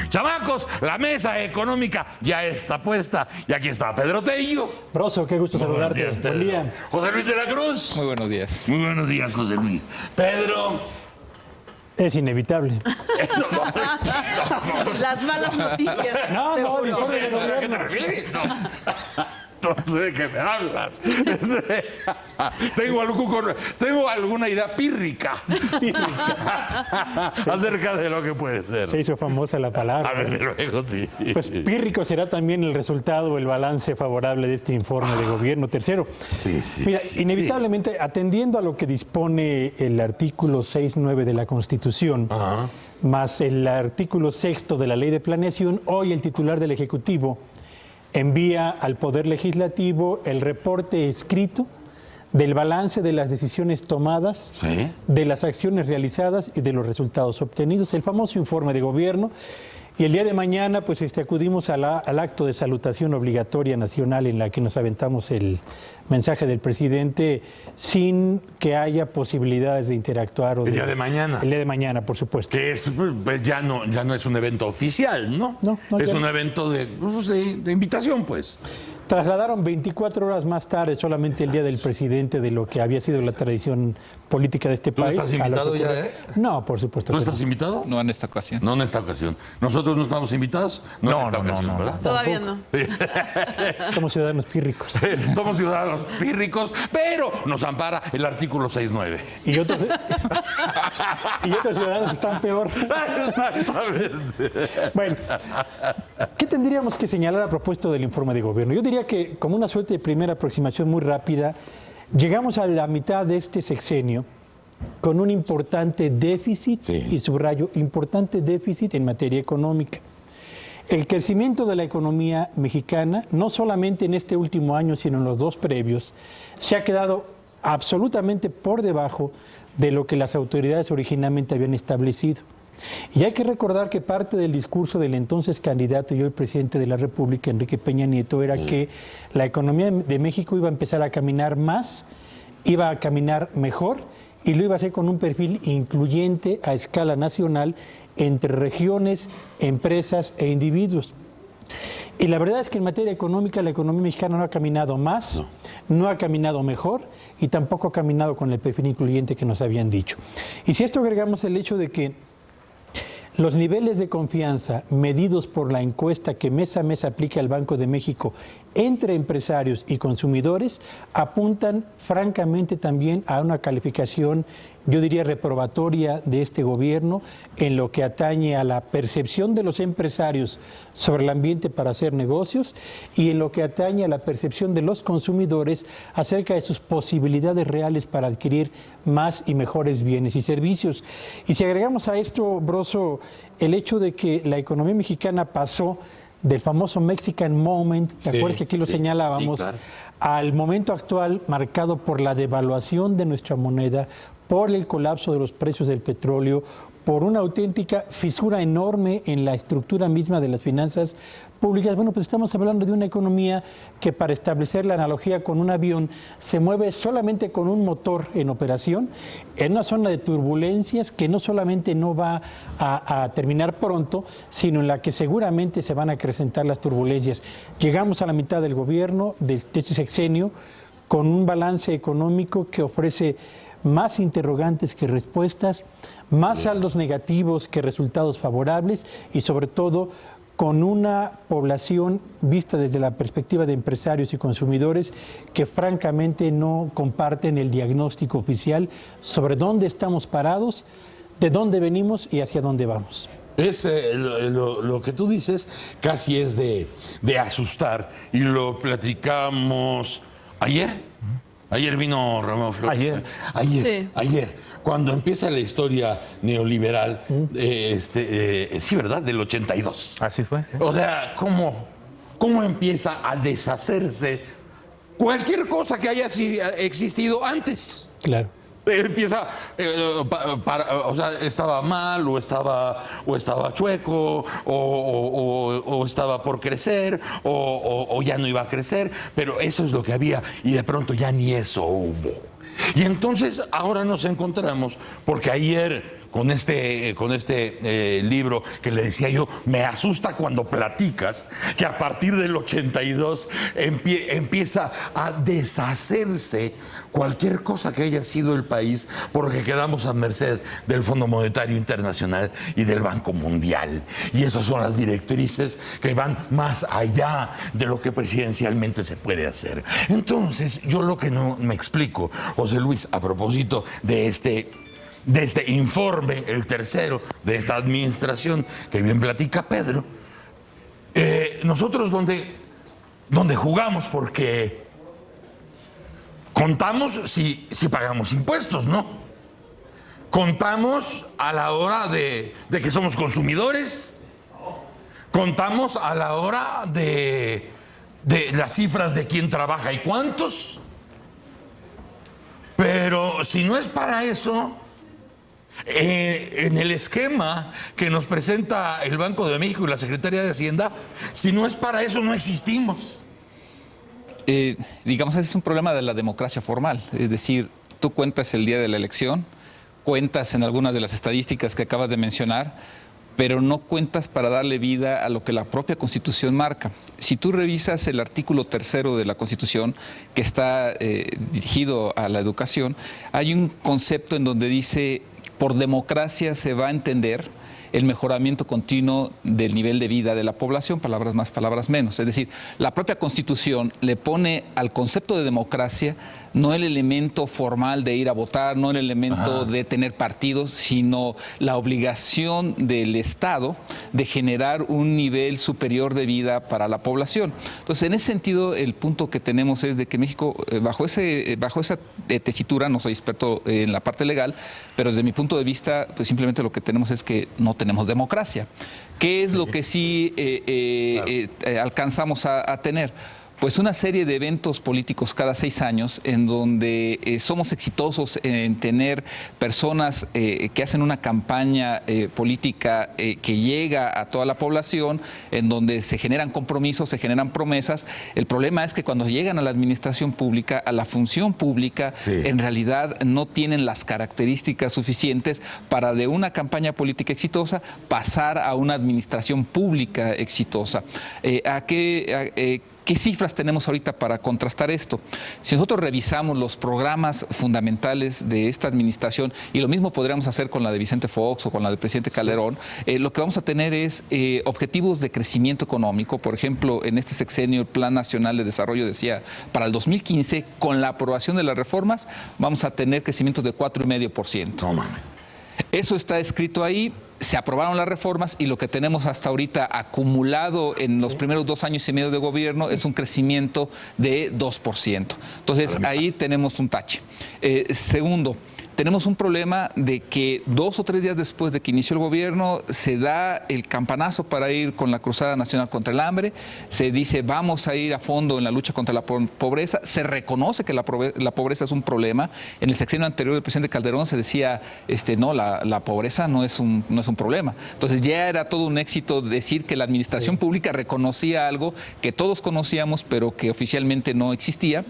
Chamacos, la mesa económica ya está puesta. Y aquí está Pedro Tello. Broso, qué gusto saludarte. Días, Buen día. José Luis de la Cruz. Muy buenos días. Muy buenos días, José Luis. Pedro. Es inevitable. Las malas noticias. No, el seguro. informe de ¿A qué te gobierno. refieres? No sé de qué me hablas. Tengo alguna idea pírrica acerca de lo que puede ser. Se hizo famosa la palabra. Desde luego, sí. Pues pírrico será también el resultado, el balance favorable de este informe de gobierno. Tercero, Sí, sí. mira, sí. inevitablemente, atendiendo a lo que dispone el artículo 6.9 de la Constitución, Ajá. más el artículo 6 de la Ley de Planeación, hoy el titular del Ejecutivo envía al Poder Legislativo el reporte escrito del balance de las decisiones tomadas, Sí. de las acciones realizadas y de los resultados obtenidos, el famoso informe de gobierno. Y el día de mañana, pues acudimos al acto de salutación obligatoria nacional en la que nos aventamos el mensaje del presidente sin que haya posibilidades de interactuar. El día de mañana. El día de mañana, por supuesto. Que es, pues, ya no es un evento oficial, ¿no? No, es ya un no. evento de invitación, pues. Trasladaron 24 horas más tarde solamente el día del presidente de lo que había sido la tradición política de este ¿Tú país. estás a lo que invitado ya, ocurrió. No, por supuesto. ¿Tú que estás no. invitado? No en esta ocasión. No en esta ocasión. ¿Nosotros no estamos invitados? No en esta ocasión, ¿verdad? Todavía no. Somos ciudadanos pírricos. Somos ciudadanos pírricos, pero nos ampara el artículo 6.9. Y otros, y otros ciudadanos están peor. Exactamente. Bueno, ¿qué tendríamos que señalar a propósito del informe de gobierno? Yo diría que, como una suerte de primera aproximación muy rápida, llegamos a la mitad de este sexenio con un importante déficit, Sí. y subrayo, importante déficit en materia económica. El crecimiento de la economía mexicana, no solamente en este último año, sino en los dos previos, se ha quedado absolutamente por debajo de lo que las autoridades originalmente habían establecido. Y hay que recordar que parte del discurso del entonces candidato y hoy presidente de la República, Enrique Peña Nieto, era que la economía de México iba a empezar a caminar más, iba a caminar mejor y lo iba a hacer con un perfil incluyente a escala nacional entre regiones, empresas e individuos. Y la verdad es que en materia económica la economía mexicana no ha caminado más, no ha caminado mejor y tampoco ha caminado con el perfil incluyente que nos habían dicho. Y si a esto agregamos el hecho de que los niveles de confianza medidos por la encuesta que mes a mes aplica el Banco de México entre empresarios y consumidores apuntan francamente también a una calificación, yo diría, reprobatoria de este gobierno en lo que atañe a la percepción de los empresarios sobre el ambiente para hacer negocios y en lo que atañe a la percepción de los consumidores acerca de sus posibilidades reales para adquirir más y mejores bienes y servicios. Y si agregamos a esto, Broso, el hecho de que la economía mexicana pasó del famoso Mexican Moment, ¿te acuerdas que aquí lo señalábamos? Sí, claro. Al momento actual marcado por la devaluación de nuestra moneda, por el colapso de los precios del petróleo, por una auténtica fisura enorme en la estructura misma de las finanzas públicas. Bueno, pues estamos hablando de una economía que, para establecer la analogía con un avión, se mueve solamente con un motor en operación, en una zona de turbulencias que no solamente no va a terminar pronto, sino en la que seguramente se van a acrecentar las turbulencias. Llegamos a la mitad del gobierno, de este sexenio, con un balance económico que ofrece más interrogantes que respuestas, más saldos negativos que resultados favorables y sobre todo con una población vista desde la perspectiva de empresarios y consumidores que francamente no comparten el diagnóstico oficial sobre dónde estamos parados, de dónde venimos y hacia dónde vamos. Es lo que tú dices, casi es de asustar, y lo platicamos ayer. Ayer vino Ramón Flores. Ayer, cuando empieza la historia neoliberal, sí, ¿verdad? Del 82. Así fue. O sea, ¿cómo empieza a deshacerse cualquier cosa que haya existido antes? Claro. Empieza, o sea, estaba mal, o estaba chueco, o estaba por crecer, o ya no iba a crecer, pero eso es lo que había, y de pronto ya ni eso hubo. Y entonces ahora nos encontramos, porque ayer con este libro que le decía yo, me asusta cuando platicas que a partir del 82 empieza a deshacerse cualquier cosa que haya sido el país, porque quedamos a merced del Fondo Monetario Internacional y del Banco Mundial. Y esas son las directrices que van más allá de lo que presidencialmente se puede hacer. Entonces, yo lo que no me explico, José Luis, a propósito de este informe, el tercero de esta administración, que bien platica Pedro, nosotros donde jugamos, porque contamos si pagamos impuestos, ¿no? Contamos a la hora de que somos consumidores, contamos a la hora de las cifras de quién trabaja y cuántos, pero si no es para eso, en el esquema que nos presenta el Banco de México y la Secretaría de Hacienda, si no es para eso, no existimos. Digamos, ese es un problema de la democracia formal. Es decir, tú cuentas el día de la elección, cuentas en algunas de las estadísticas que acabas de mencionar, pero no cuentas para darle vida a lo que la propia Constitución marca. Si tú revisas el artículo 3 de la Constitución, que está dirigido a la educación, hay un concepto en donde dice, por democracia se va a entender el mejoramiento continuo del nivel de vida de la población, palabras más, palabras menos. Es decir, la propia Constitución le pone al concepto de democracia no el elemento formal de ir a votar, no el elemento de tener partidos, sino la obligación del Estado de generar un nivel superior de vida para la población. Entonces, en ese sentido, el punto que tenemos es de que México, bajo esa tesitura, no soy experto en la parte legal, pero desde mi punto de vista, pues simplemente lo que tenemos es que no tenemos democracia. ¿Qué es lo que sí alcanzamos a tener? Pues una serie de eventos políticos cada 6 años en donde somos exitosos en tener personas que hacen una campaña política que llega a toda la población, en donde se generan compromisos, se generan promesas. El problema es que cuando llegan a la administración pública, a la función pública, en realidad no tienen las características suficientes para de una campaña política exitosa pasar a una administración pública exitosa. ¿Qué cifras tenemos ahorita para contrastar esto? Si nosotros revisamos los programas fundamentales de esta administración, y lo mismo podríamos hacer con la de Vicente Fox o con la del presidente Calderón, lo que vamos a tener es objetivos de crecimiento económico. Por ejemplo, en este sexenio, el Plan Nacional de Desarrollo decía, para el 2015, con la aprobación de las reformas, vamos a tener crecimientos de 4,5%. No mames. Eso está escrito ahí. Se aprobaron las reformas y lo que tenemos hasta ahorita acumulado en los primeros 2 años y medio de gobierno es un crecimiento de 2%. Entonces, ahí tenemos un tache. Segundo, tenemos un problema de que 2 o 3 días después de que inició el gobierno se da el campanazo para ir con la Cruzada Nacional contra el Hambre, se dice vamos a ir a fondo en la lucha contra la pobreza, se reconoce que la pobreza es un problema. En el sexenio anterior del presidente Calderón se decía, no, la pobreza no es un problema. Entonces ya era todo un éxito decir que la administración pública reconocía algo que todos conocíamos pero que oficialmente no existía.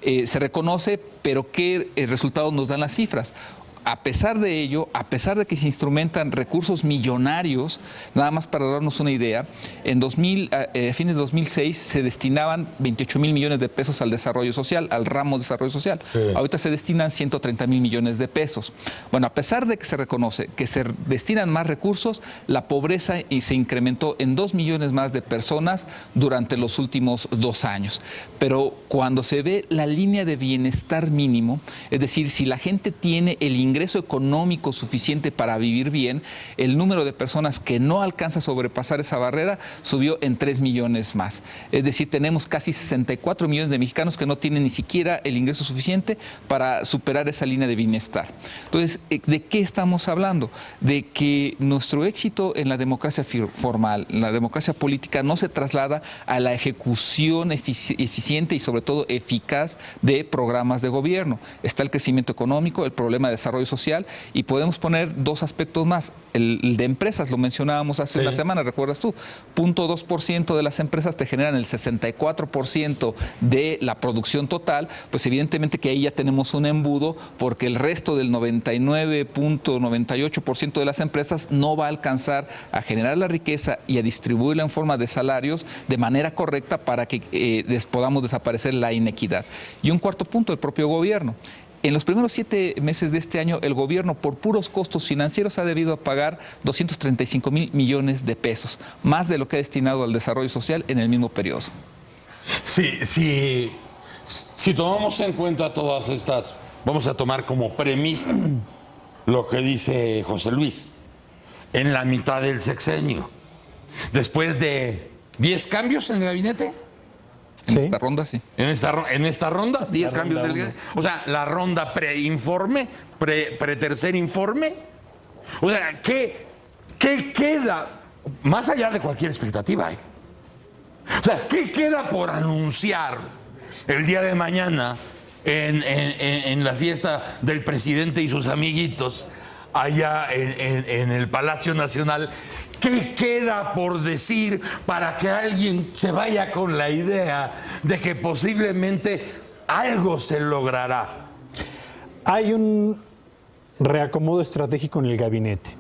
Se reconoce, pero ¿qué resultados nos dan las cifras? A pesar de ello, a pesar de que se instrumentan recursos millonarios, nada más para darnos una idea, en fines de 2006 se destinaban 28,000 millones de pesos al desarrollo social, al ramo de desarrollo social. Ahorita se destinan 130,000 millones de pesos. Bueno, a pesar de que se reconoce que se destinan más recursos, la pobreza se incrementó en 2 millones más de personas durante los últimos 2 años. Pero cuando se ve la línea de bienestar mínimo, es decir, si la gente tiene el ingreso económico suficiente para vivir bien, el número de personas que no alcanza a sobrepasar esa barrera subió en 3 millones más. Es decir, tenemos casi 64 millones de mexicanos que no tienen ni siquiera el ingreso suficiente para superar esa línea de bienestar. Entonces, ¿de qué estamos hablando? De que nuestro éxito en la democracia formal, la democracia política, no se traslada a la ejecución eficiente y sobre todo eficaz de programas de gobierno. Está el crecimiento económico, el problema de desarrollo Desarrollo Social, y podemos poner dos aspectos más. El de empresas, lo mencionábamos hace una semana, ¿recuerdas tú? 0.2% de las empresas te generan el 64% de la producción total, pues evidentemente que ahí ya tenemos un embudo, porque el resto del 99.98% de las empresas no va a alcanzar a generar la riqueza y a distribuirla en forma de salarios de manera correcta para que podamos desaparecer la inequidad. Y un cuarto punto, el propio gobierno. En los primeros 7 meses de este año, el gobierno, por puros costos financieros, ha debido pagar 235,000 millones de pesos, más de lo que ha destinado al desarrollo social en el mismo periodo. Si tomamos en cuenta todas estas, vamos a tomar como premisas lo que dice José Luis, en la mitad del sexenio, después de 10 cambios en el gabinete. En esta ronda, sí. En esta ronda, 10 cambios del gabinete. O sea, la ronda pre-informe, pre-tercer informe. O sea, ¿qué queda más allá de cualquier expectativa? O sea, ¿qué queda por anunciar el día de mañana en la fiesta del presidente y sus amiguitos allá en el Palacio Nacional? ¿Qué queda por decir para que alguien se vaya con la idea de que posiblemente algo se logrará? Hay un reacomodo estratégico en el gabinete.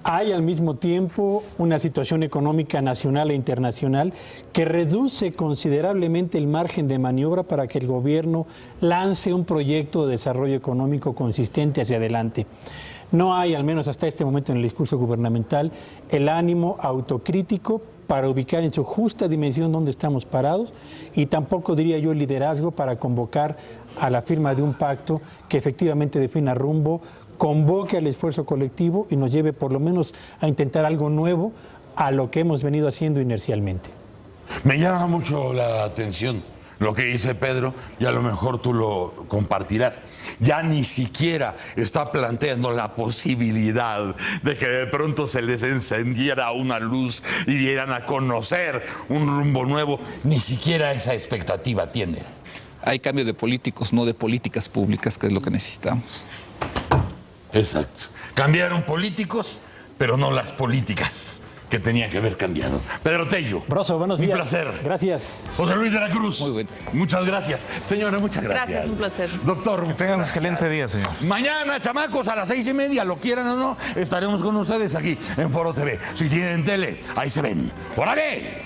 Hay al mismo tiempo una situación económica nacional e internacional que reduce considerablemente el margen de maniobra para que el gobierno lance un proyecto de desarrollo económico consistente hacia adelante. No hay, al menos hasta este momento en el discurso gubernamental, el ánimo autocrítico para ubicar en su justa dimensión dónde estamos parados, y tampoco, diría yo, el liderazgo para convocar a la firma de un pacto que efectivamente defina rumbo, convoque al esfuerzo colectivo y nos lleve por lo menos a intentar algo nuevo a lo que hemos venido haciendo inercialmente. Me llama mucho la atención lo que dice Pedro, y a lo mejor tú lo compartirás. Ya ni siquiera está planteando la posibilidad de que de pronto se les encendiera una luz y dieran a conocer un rumbo nuevo. Ni siquiera esa expectativa tiene. Hay cambio de políticos, no de políticas públicas, que es lo que necesitamos. Exacto. Cambiaron políticos, pero no las políticas que tenían que haber cambiado. Pedro Tello. Broso, buenos días. Un placer. Gracias. José Luis de la Cruz. Muy bien. Muchas gracias. Señora, muchas gracias. Gracias, un placer. Doctor, muchas Tengan un gracias. excelente día, señor. Mañana, chamacos, a las 6:30, lo quieran o no, estaremos con ustedes aquí en Foro TV. Si tienen tele, ahí se ven. ¡Órale!